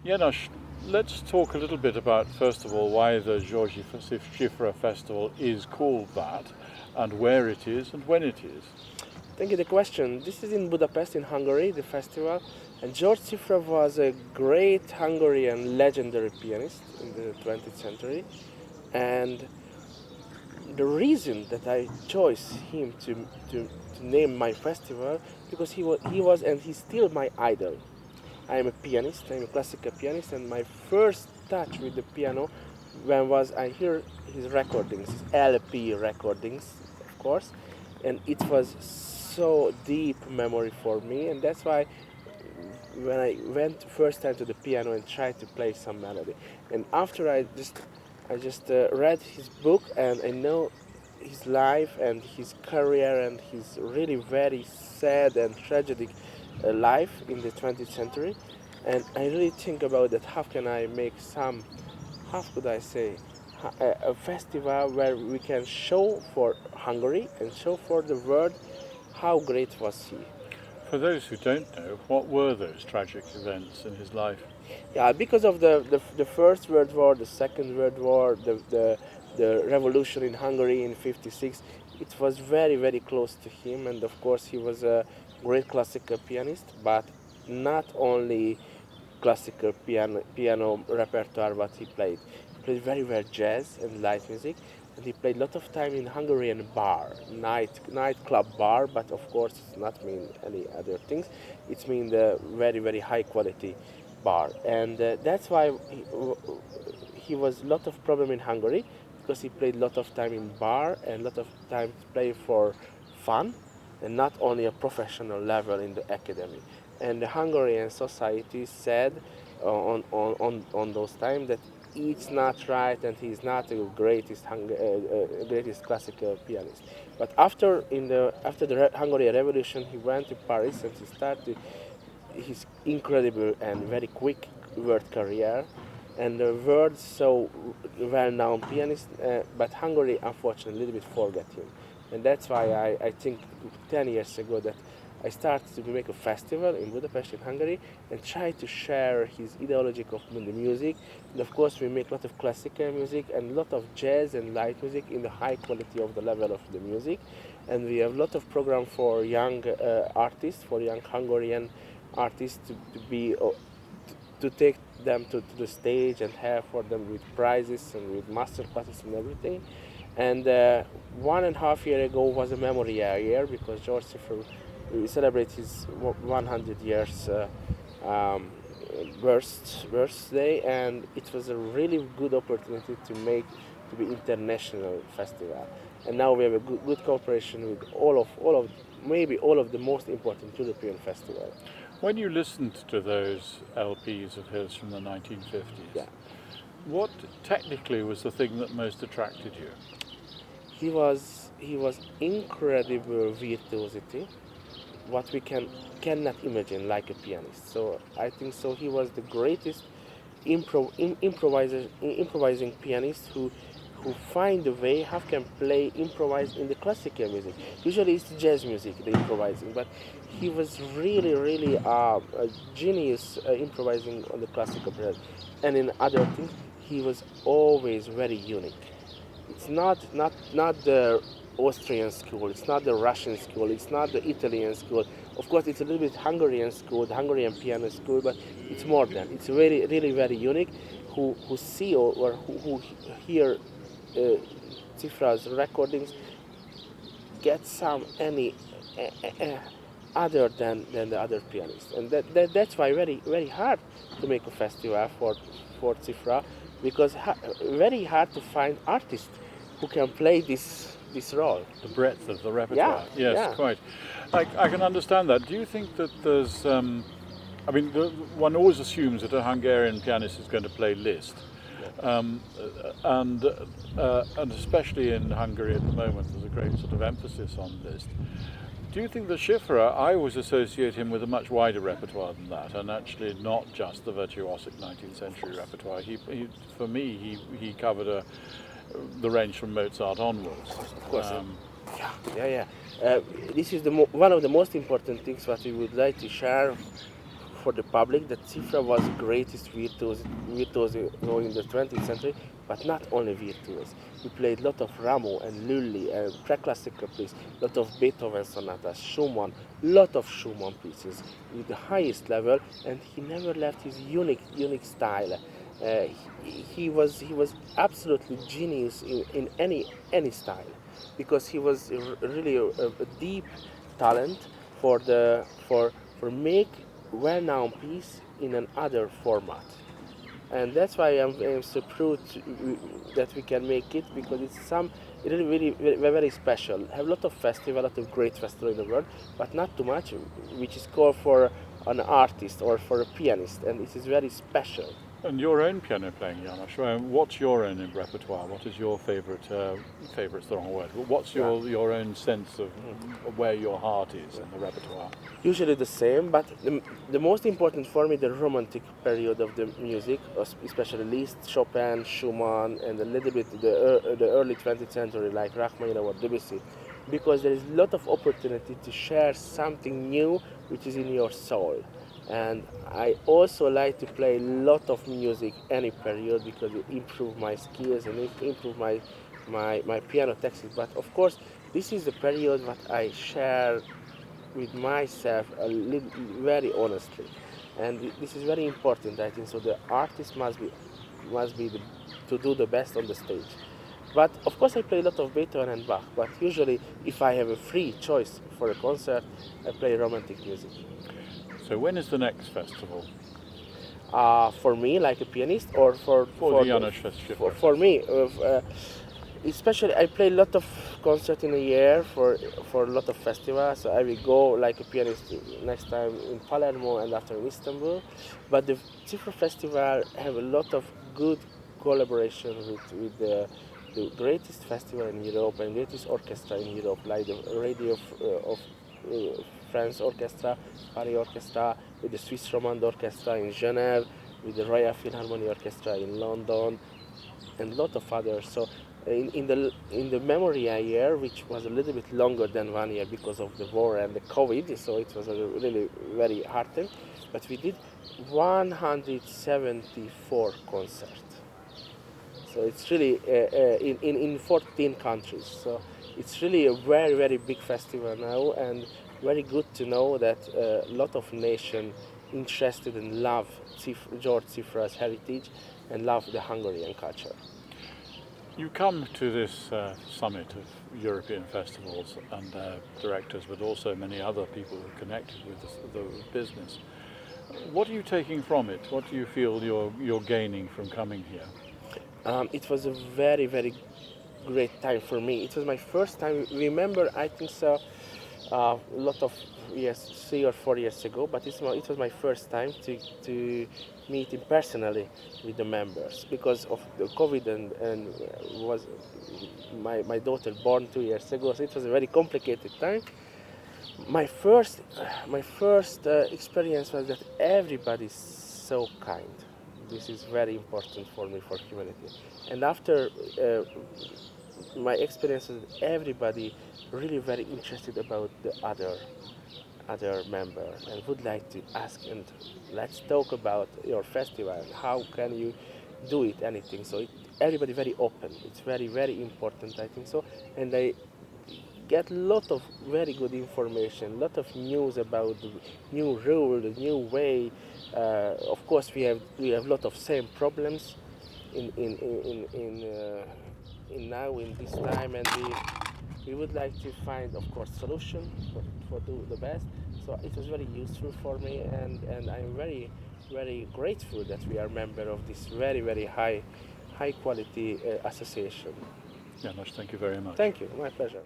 János, let's talk a little bit about, first of all, why the György Cziffra Festival is called that, and where it is and when it is. Thank you for the question. This is in Budapest, in Hungary, the festival. And György Cziffra was a great Hungarian legendary pianist in the 20th century. And the reason that I chose him to name my festival, because he was and he's still my idol. I am a pianist, I'm a classical pianist, and my first touch with the piano when was I hear his recordings, his LP recordings, of course, and it was so deep memory for me, and that's why when I went first time to the piano and tried to play some melody, and after I just read his book and I know his life and his career and his really very sad and tragic life in the 20th century, and I really think about that. How can I make some? How could I say? A festival where we can show for Hungary and show for the world how great was he. For those who don't know, what were those tragic events in his life? Yeah, because of the First World War, the Second World War, the revolution in Hungary in '56, it was very, very close to him. And of course, he was a great classical pianist, but not only classical piano repertoire what he played. He played very well jazz and light music, and he played a lot of time in Hungarian bar, nightclub bar. But of course, it's not mean any other things. It's mean the very, very high quality bar, and that's why he was a lot of problem in Hungary, because he played a lot of time in bar and a lot of time to play for fun and not only a professional level in the academy. And the Hungarian society said on those times that it's not right and he's not the greatest classical pianist. But after the Hungarian Revolution, he went to Paris and he started his incredible and very quick world career, and the world so well-known pianist, but Hungary unfortunately a little bit forget him, and that's why I think 10 years ago that I started to make a festival in Budapest in Hungary and try to share his ideology of the music. And of course we make a lot of classical music and a lot of jazz and light music in the high quality of the level of the music, and we have a lot of program for young artists, for young Hungarian artists to take them to the stage and have for them with prizes and with master classes and everything. And 1.5 years ago was a memorial year because György Cziffra we celebrate his 100 years birthday, and it was a really good opportunity to be international festival. And now we have a good cooperation with maybe all of the most important European festivals. When you listened to those LPs of his from the 1950s, Yeah. what technically was the thing that most attracted you? He was incredible virtuosity, what we cannot imagine like a pianist. So I think so he was the greatest improvising pianist who find a way how can improvise in the classical music. Usually it's jazz music the improvising, but he was really a genius improvising on the classical period. And in other things he was always very unique. It's not the Austrian school, it's not the Russian school, it's not the Italian school. Of course, it's a little bit Hungarian school, the Hungarian piano school, but it's more than. It's really very unique. Who see or who hear Cziffra's recordings get some any other than the other pianists, and that's why very hard to make a festival for Cziffra, because very hard to find artists who can play this role. The breadth of the repertoire. Yes, yeah. quite. I can understand that. Do you think that there's... one always assumes that a Hungarian pianist is going to play Liszt. And especially in Hungary at the moment, there's a great sort of emphasis on Liszt. Do you think that Cziffra, I always associate him with a much wider repertoire than that, and actually not just the virtuosic 19th century repertoire. For me, he covered the range from Mozart onwards. Of course. This is one of the most important things that we would like to share for the public that Cziffra was the greatest virtuoso in the 20th century, but not only virtuoso. He played a lot of Rameau and Lully and pre-classical pieces, a lot of Beethoven sonatas, Schumann, lot of Schumann pieces with the highest level, and he never left his unique style. He was absolutely genius in any style, because he was really a deep talent for make well-known piece in another format, and that's why I'm so proud that we can make it, because it's really very special. Have a lot of festival, a lot of great festival in the world, but not too much, which is called for an artist or for a pianist, and it is very special. And your own piano playing, János, what's your own repertoire? What is your favourite's the wrong word, but what's your own sense of where your heart is in the repertoire? Usually the same, but the most important for me, the romantic period of the music, especially Liszt, Chopin, Schumann, and a little bit the early 20th century, like Rachmaninoff or Debussy, because there is a lot of opportunity to share something new which is in your soul. And I also like to play a lot of music any period, because it improves my skills and it improves my piano techniques. But of course, this is the period that I share with myself very honestly, and this is very important, I think. So the artist must be to do the best on the stage. But of course, I play a lot of Beethoven and Bach. But usually, if I have a free choice for a concert, I play romantic music. So when is the next festival? For me, like a pianist, or for the János Festival? For me, especially I play a lot of concerts in a year for a lot of festivals. So I will go like a pianist next time in Palermo and after in Istanbul. But the Cziffra Festival have a lot of good collaboration with the greatest festival in Europe and greatest orchestra in Europe, like the Radio of France Orchestra, Paris Orchestra, with the Swiss Romande Orchestra in Geneva, with the Royal Philharmonic Orchestra in London, and a lot of others. So in the memory year, which was a little bit longer than 1 year because of the war and the COVID, so it was a really very hard thing, but we did 174 concerts. So it's really in 14 countries. So it's really a very big festival now, and very good to know that a lot of nations interested and love György Cziffra's heritage and love the Hungarian culture. You come to this summit of European festivals and directors, but also many other people who are connected with the business. What are you taking from it? What do you feel you're gaining from coming here? It was a very great time for me. It was my first time. Remember, I think so, a lot of years, 3 or 4 years ago. But it was my first time to meet personally with the members, because of the COVID and was my daughter born 2 years ago. So it was a very complicated time. My first experience was that everybody's so kind. This is very important for me, for humanity. And after my experience with everybody, really very interested about the other member, and would like to ask, and let's talk about your festival. How can you do it? Anything. So everybody very open. It's very important, I think so. And I get a lot of very good information, a lot of news about the new rule, the new way. Of course, we have a lot of same problems now in this time, and we would like to find, of course, solution for do the best. So it was very useful for me, and I'm very grateful that we are member of this very high quality association. János, thank you very much. Thank you, my pleasure.